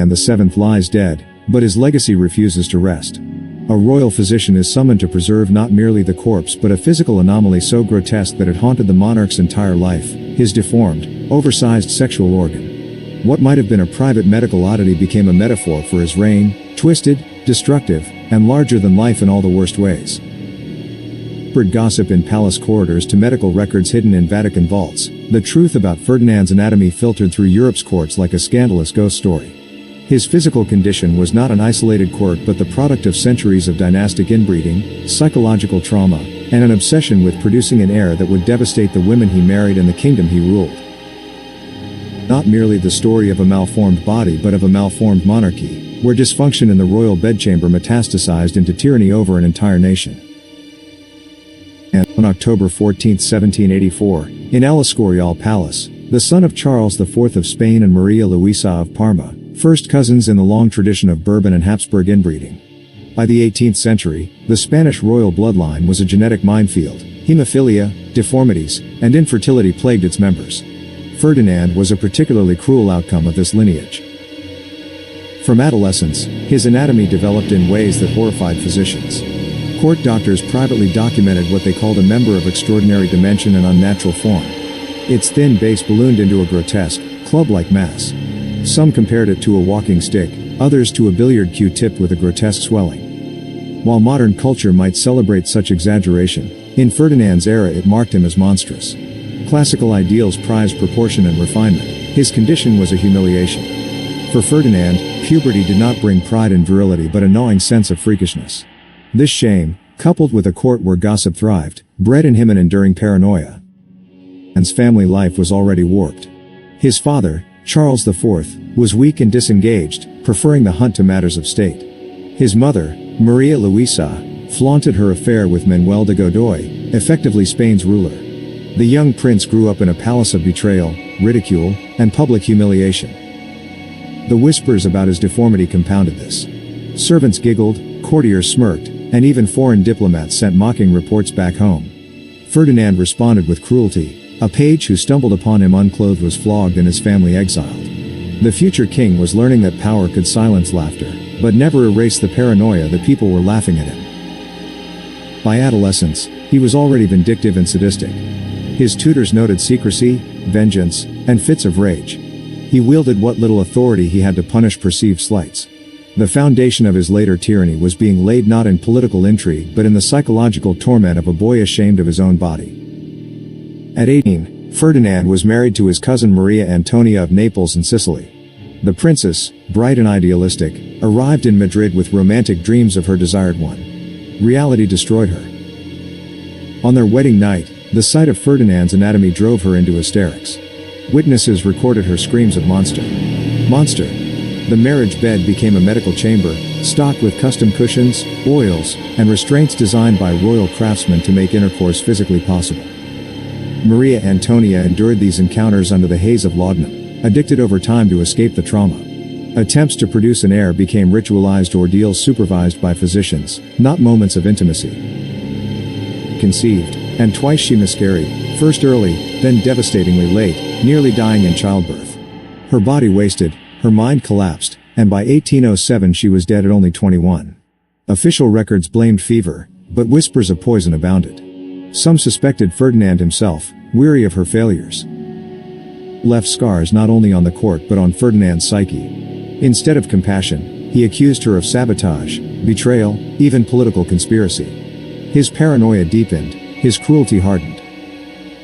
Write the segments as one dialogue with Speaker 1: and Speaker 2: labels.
Speaker 1: the VII lies dead, but his legacy refuses to rest. A royal physician is summoned to preserve not merely the corpse but a physical anomaly so grotesque that it haunted the monarch's entire life: his deformed, oversized sexual organ. What might have been a private medical oddity became a metaphor for his reign, twisted, destructive, and larger than life in all the worst ways. From gossip in palace corridors to medical records hidden in Vatican vaults, the truth about Ferdinand's anatomy filtered through Europe's courts like a scandalous ghost story. His physical condition was not an isolated quirk but the product of centuries of dynastic inbreeding, psychological trauma, and an obsession with producing an heir that would devastate the women he married and the kingdom he ruled. Not merely the story of a malformed body but of a malformed monarchy, where dysfunction in the royal bedchamber metastasized into tyranny over an entire nation. And on October 14, 1784, in El Escorial Palace, the son of Charles IV of Spain and Maria Luisa of Parma, first cousins in the long tradition of Bourbon and Habsburg inbreeding. By the 18th century, the Spanish royal bloodline was a genetic minefield. Hemophilia, deformities, and infertility plagued its members. Ferdinand was a particularly cruel outcome of this lineage. From adolescence, his anatomy developed in ways that horrified physicians. Court doctors privately documented what they called a member of extraordinary dimension and unnatural form. Its thin base ballooned into a grotesque, club-like mass. Some compared it to a walking stick, others to a billiard cue tipped with a grotesque swelling. While modern culture might celebrate such exaggeration, in Ferdinand's era it marked him as monstrous. Classical ideals prized proportion and refinement. His condition was a humiliation. For Ferdinand, puberty did not bring pride and virility but a gnawing sense of freakishness. This shame, coupled with a court where gossip thrived, bred in him an enduring paranoia. Ferdinand's family life was already warped. His father, Charles IV, was weak and disengaged, preferring the hunt to matters of state. His mother, Maria Luisa, flaunted her affair with Manuel de Godoy, effectively Spain's ruler. The young prince grew up in a palace of betrayal, ridicule, and public humiliation. The whispers about his deformity compounded this. Servants giggled, courtiers smirked, and even foreign diplomats sent mocking reports back home. Ferdinand responded with cruelty. A page who stumbled upon him unclothed was flogged and his family exiled. The future king was learning that power could silence laughter, but never erase the paranoia that people were laughing at him. By adolescence, he was already vindictive and sadistic. His tutors noted secrecy, vengeance, and fits of rage. He wielded what little authority he had to punish perceived slights. The foundation of his later tyranny was being laid not in political intrigue but in the psychological torment of a boy ashamed of his own body. At 18, Ferdinand was married to his cousin Maria Antonia of Naples and Sicily. The princess, bright and idealistic, arrived in Madrid with romantic dreams of her desired one. Reality destroyed her. On their wedding night, the sight of Ferdinand's anatomy drove her into hysterics. Witnesses recorded her screams of "Monster! Monster!" The marriage bed became a medical chamber, stocked with custom cushions, oils, and restraints designed by royal craftsmen to make intercourse physically possible. Maria Antonia endured these encounters under the haze of laudanum, addicted over time to escape the trauma. Attempts to produce an heir became ritualized ordeals supervised by physicians, not moments of intimacy. Conceived, and twice she miscarried, first early, then devastatingly late, nearly dying in childbirth. Her body wasted, her mind collapsed, and by 1807 she was dead at only 21. Official records blamed fever, but whispers of poison abounded. Some suspected Ferdinand himself, weary of her failures. Left scars not only on the court but on Ferdinand's psyche. Instead of compassion, he accused her of sabotage, betrayal, even political conspiracy. His paranoia deepened, his cruelty hardened.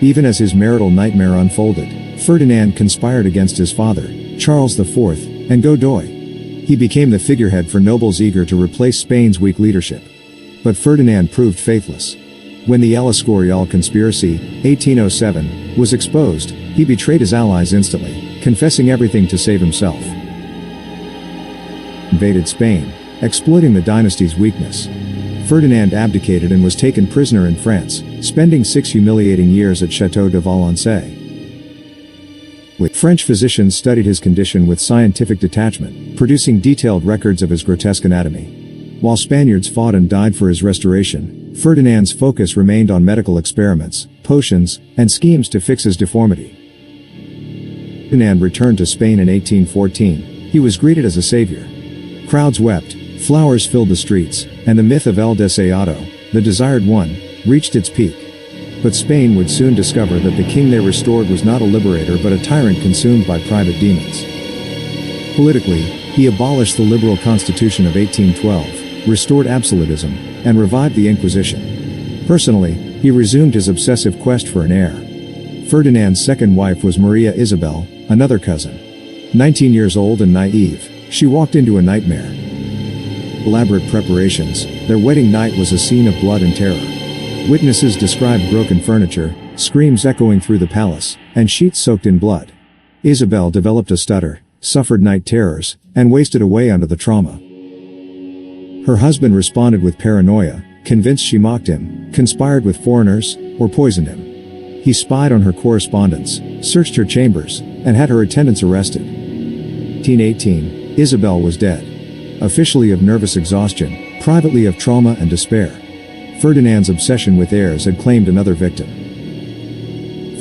Speaker 1: Even as his marital nightmare unfolded, Ferdinand conspired against his father, Charles IV, and Godoy. He became the figurehead for nobles eager to replace Spain's weak leadership. But Ferdinand proved faithless. When the El Escorial conspiracy, 1807, was exposed, he betrayed his allies instantly, confessing everything to save himself. Invaded Spain, exploiting the dynasty's weakness. Ferdinand abdicated and was taken prisoner in France, spending 6 humiliating years at Château de Valençay. French physicians studied his condition with scientific detachment, producing detailed records of his grotesque anatomy. While Spaniards fought and died for his restoration, Ferdinand's focus remained on medical experiments, potions, and schemes to fix his deformity. Ferdinand returned to Spain in 1814, he was greeted as a savior. Crowds wept, flowers filled the streets, and the myth of El Deseado, the desired one, reached its peak. But Spain would soon discover that the king they restored was not a liberator but a tyrant consumed by private demons. Politically, he abolished the liberal constitution of 1812, restored absolutism, and revived the Inquisition. Personally, he resumed his obsessive quest for an heir. Ferdinand's second wife was Maria Isabel, another cousin. 19 years old and naive, she walked into a nightmare. Elaborate preparations, their wedding night was a scene of blood and terror. Witnesses described broken furniture, screams echoing through the palace, and sheets soaked in blood. Isabel developed a stutter, suffered night terrors, and wasted away under the trauma. Her husband responded with paranoia, convinced she mocked him, conspired with foreigners, or poisoned him. He spied on her correspondence, searched her chambers, and had her attendants arrested. 1818, Isabel was dead. Officially of nervous exhaustion, privately of trauma and despair. Ferdinand's obsession with heirs had claimed another victim.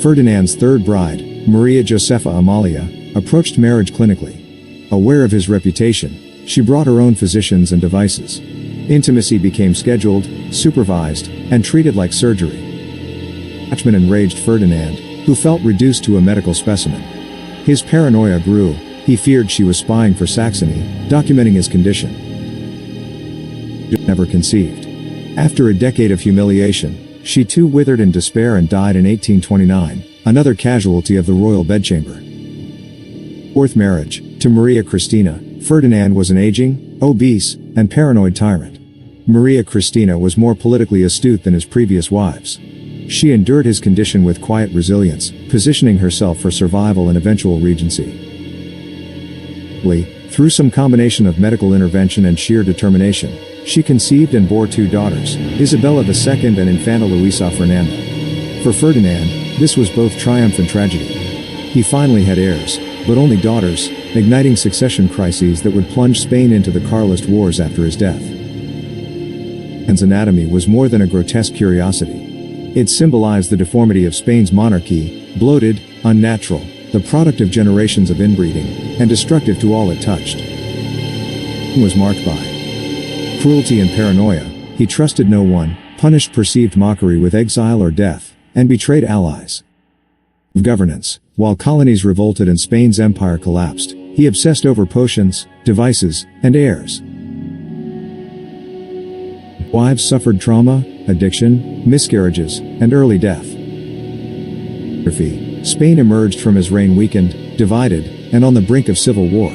Speaker 1: Ferdinand's third bride, Maria Josepha Amalia, approached marriage clinically. Aware of his reputation, she brought her own physicians and devices. Intimacy became scheduled, supervised, and treated like surgery. Attachment enraged Ferdinand, who felt reduced to a medical specimen. His paranoia grew, he feared she was spying for Saxony, documenting his condition. Never conceived. After a decade of humiliation, she too withered in despair and died in 1829, another casualty of the royal bedchamber. Fourth marriage, to Maria Cristina, Ferdinand was an aging, obese, and paranoid tyrant. Maria Cristina was more politically astute than his previous wives. She endured his condition with quiet resilience, positioning herself for survival and eventual regency. Through some combination of medical intervention and sheer determination, she conceived and bore two daughters, Isabella II and Infanta Luisa Fernanda. For Ferdinand, this was both triumph and tragedy. He finally had heirs, but only daughters, igniting succession crises that would plunge Spain into the Carlist Wars after his death. Ferdinand's anatomy was more than a grotesque curiosity. It symbolized the deformity of Spain's monarchy, bloated, unnatural, the product of generations of inbreeding, and destructive to all it touched. He was marked by cruelty and paranoia. He trusted no one, punished perceived mockery with exile or death, and betrayed allies. Governance. While colonies revolted and Spain's empire collapsed, he obsessed over potions, devices, and heirs. Wives suffered trauma, addiction, miscarriages, and early death. Spain emerged from his reign weakened, divided, and on the brink of civil war.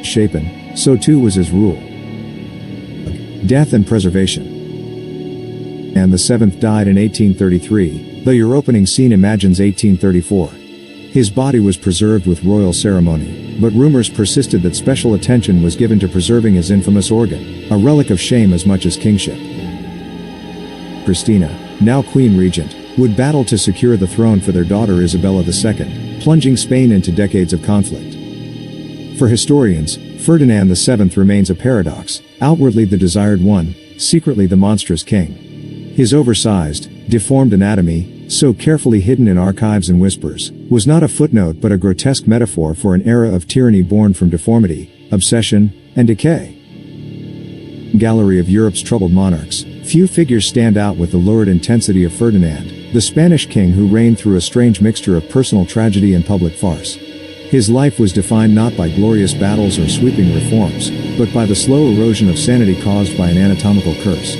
Speaker 1: Shapen, so too was his rule. Death and preservation. And the seventh died in 1833, though your opening scene imagines 1834. His body was preserved with royal ceremony, but rumors persisted that special attention was given to preserving his infamous organ, a relic of shame as much as kingship. Cristina, now Queen Regent, would battle to secure the throne for their daughter Isabella II, plunging Spain into decades of conflict. For historians, Ferdinand VII remains a paradox, outwardly the desired one, secretly the monstrous king. His oversized, deformed anatomy, so carefully hidden in archives and whispers, was not a footnote but a grotesque metaphor for an era of tyranny born from deformity, obsession, and decay. Gallery of Europe's troubled monarchs, few figures stand out with the lurid intensity of Ferdinand, the Spanish king who reigned through a strange mixture of personal tragedy and public farce. His life was defined not by glorious battles or sweeping reforms, but by the slow erosion of sanity caused by an anatomical curse.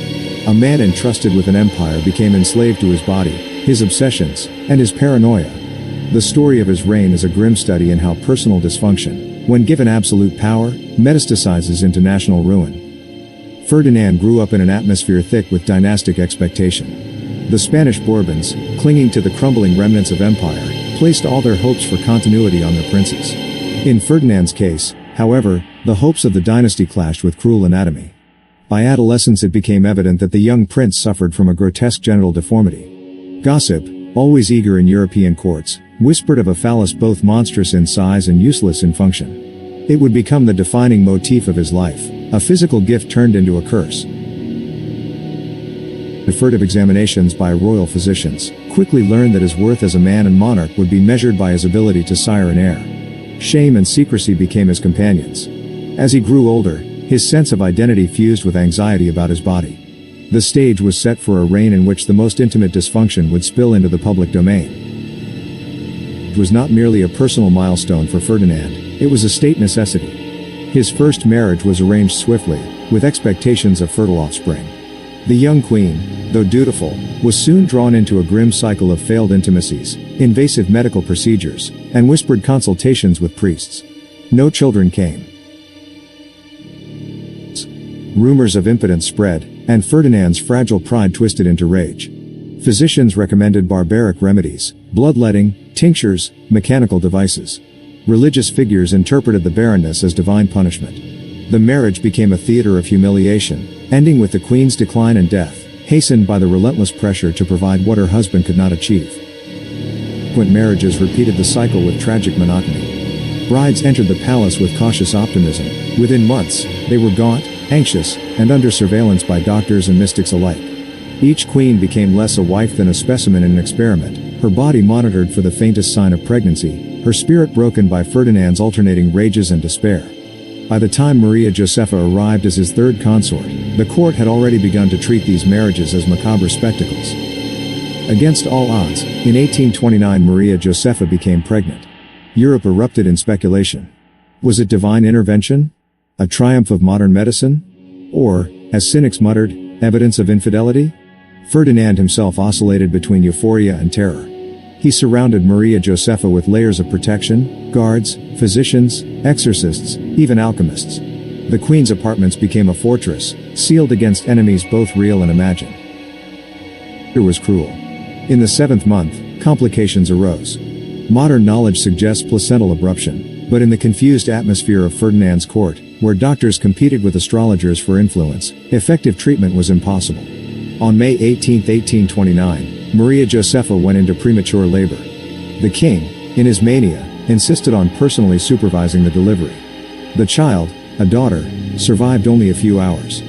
Speaker 1: A man entrusted with an empire became enslaved to his body, his obsessions, and his paranoia. The story of his reign is a grim study in how personal dysfunction, when given absolute power, metastasizes into national ruin. Ferdinand grew up in an atmosphere thick with dynastic expectation. The Spanish Bourbons, clinging to the crumbling remnants of empire, placed all their hopes for continuity on their princes. In Ferdinand's case, however, the hopes of the dynasty clashed with cruel anatomy. By adolescence it became evident that the young prince suffered from a grotesque genital deformity. Gossip, always eager in European courts, whispered of a phallus both monstrous in size and useless in function. It would become the defining motif of his life, a physical gift turned into a curse. Furtive examinations by royal physicians quickly learned that his worth as a man and monarch would be measured by his ability to sire an heir. Shame and secrecy became his companions. As he grew older, his sense of identity fused with anxiety about his body. The stage was set for a reign in which the most intimate dysfunction would spill into the public domain. It was not merely a personal milestone for Ferdinand, it was a state necessity. His first marriage was arranged swiftly, with expectations of fertile offspring. The young queen, though dutiful, was soon drawn into a grim cycle of failed intimacies, invasive medical procedures, and whispered consultations with priests. No children came. Rumors of impotence spread, and Ferdinand's fragile pride twisted into rage. Physicians recommended barbaric remedies, bloodletting, tinctures, mechanical devices. Religious figures interpreted the barrenness as divine punishment. The marriage became a theater of humiliation, ending with the queen's decline and death, hastened by the relentless pressure to provide what her husband could not achieve. Subsequent marriages repeated the cycle with tragic monotony. Brides entered the palace with cautious optimism. Within months, they were gaunt, anxious, and under surveillance by doctors and mystics alike. Each queen became less a wife than a specimen in an experiment, her body monitored for the faintest sign of pregnancy, her spirit broken by Ferdinand's alternating rages and despair. By the time Maria Josepha arrived as his third consort, the court had already begun to treat these marriages as macabre spectacles. Against all odds, in 1829 Maria Josepha became pregnant. Europe erupted in speculation. Was it divine intervention? A triumph of modern medicine? Or, as cynics muttered, evidence of infidelity? Ferdinand himself oscillated between euphoria and terror. He surrounded Maria Josepha with layers of protection, guards, physicians, exorcists, even alchemists. The queen's apartments became a fortress, sealed against enemies both real and imagined. It was cruel. In the 7th month, complications arose. Modern knowledge suggests placental abruption, but in the confused atmosphere of Ferdinand's court, where doctors competed with astrologers for influence, effective treatment was impossible. On May 18, 1829, Maria Josepha went into premature labor. The king, in his mania, insisted on personally supervising the delivery. The child, a daughter, survived only a few hours.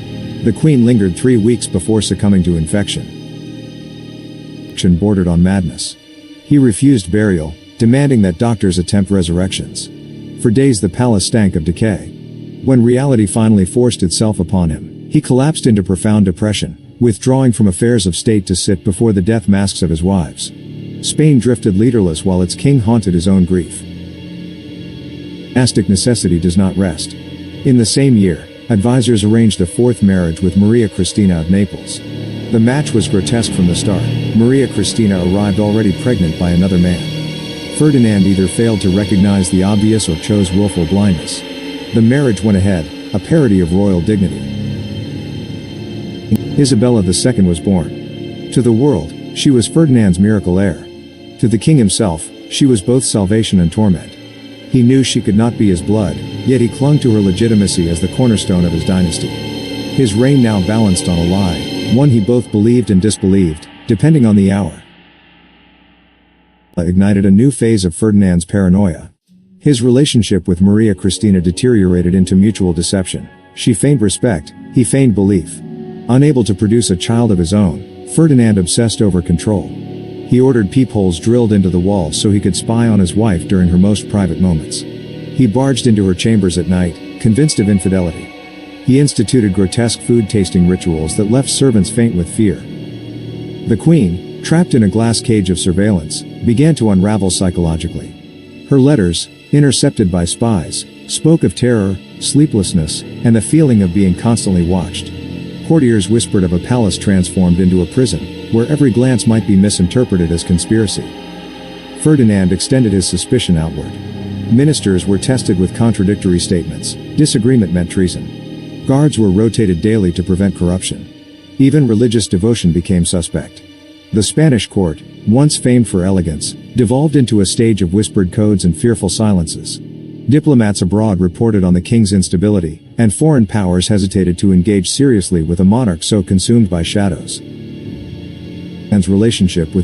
Speaker 1: The queen lingered 3 weeks before succumbing to infection. Bordered on madness. He refused burial, demanding that doctors attempt resurrections. For days the palace stank of decay. When reality finally forced itself upon him, he collapsed into profound depression, withdrawing from affairs of state to sit before the death masks of his wives. Spain drifted leaderless while its king haunted his own grief. Monastic necessity does not rest. In the same year, advisors arranged a fourth marriage with Maria Cristina of Naples. The match was grotesque from the start. Maria Cristina arrived already pregnant by another man. Ferdinand either failed to recognize the obvious or chose willful blindness. The marriage went ahead, a parody of royal dignity. Isabella II was born. To the world, she was Ferdinand's miracle heir. To the king himself, she was both salvation and torment. He knew she could not be his blood, yet he clung to her legitimacy as the cornerstone of his dynasty. His reign now balanced on a lie, one he both believed and disbelieved, depending on the hour. Ignited a new phase of Ferdinand's paranoia. His relationship with Maria Cristina deteriorated into mutual deception. She feigned respect, he feigned belief. Unable to produce a child of his own, Ferdinand obsessed over control. He ordered peepholes drilled into the walls so he could spy on his wife during her most private moments. He barged into her chambers at night, convinced of infidelity. He instituted grotesque food-tasting rituals that left servants faint with fear. The queen, trapped in a glass cage of surveillance, began to unravel psychologically. Her letters, intercepted by spies, spoke of terror, sleeplessness, and the feeling of being constantly watched. Courtiers whispered of a palace transformed into a prison, where every glance might be misinterpreted as conspiracy. Ferdinand extended his suspicion outward. Ministers were tested with contradictory statements. Disagreement meant treason. Guards were rotated daily to prevent corruption. Even religious devotion became suspect. The Spanish court, once famed for elegance, devolved into a stage of whispered codes and fearful silences. Diplomats abroad reported on the king's instability, and foreign powers hesitated to engage seriously with a monarch so consumed by shadows. Ferdinand's relationship with